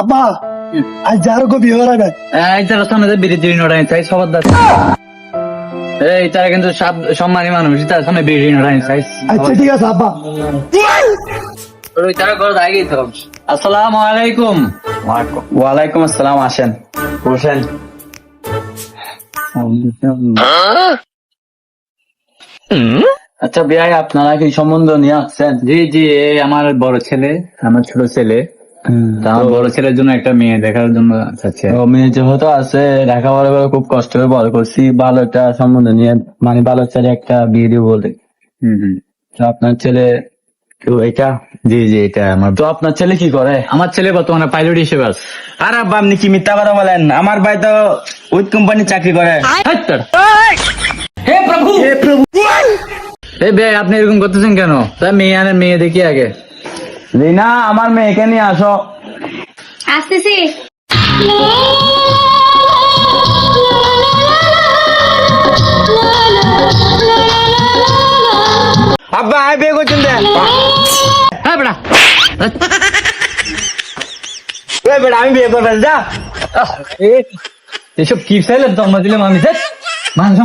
আব্বা আজ যারো কো বিয়ে হবে এই তারা সামনে বিড়ি টিড়ি নড়াই চাই সবার দাস এই তারা কিন্তু সম্মানী মানুষ তার সামনে বিড়ি নড়াই চাই আচ্ছা ঠিক আছে আব্বা ওই তারা ঘর আগেই তো আসসালামু আলাইকুম। ওয়ালাইকুম আসসালাম, আসেন বসেন। আচ্ছা বিয়াই, আপনারা কি সম্বন্ধ নিয়ে আসছেন? জি জি, এই আমার বড় ছেলে, আমার ছোট ছেলে, তা আমার বড় ছেলের জন্য একটা মেয়ে দেখার জন্য চাচ্ছে। ও মেয়ে যেহেতু আছে, লেখাপড়া করে খুব কষ্ট করে বড় করছি, ভালো একটা সম্বন্ধ নিয়ে, মানে ভালো ছেলে একটা বিয়ে দিব বলে। হুম। তো আপনার ছেলে কেউ এটা? জি জি, এটা আমার তো আপনার ছেলে কি করে? আমার ছেলে বর্তমানে পাইলট হিসেবে আছে। আর আব্বা আপনি কি মিথ্যা কথা বলেন? আমার ভাই তো উইথ কোম্পানি চাকরি করে। হে প্রভু হে প্রভু, এই বে আপনি এরকম করতেছেন কেন? তা মেয়ে আনে, মেয়ে দেখি আগে। রিনা, আমার মেয়েকে নিয়ে আসো। আসতেছি। আব্বা আয় বিয়ে করছেন দে। হ্যাঁ বেড়া, এ বেটা, আমি বিয়ে করবেন যা। এসব কি ছেলে জন্ম দিলে মানুষ মানুষ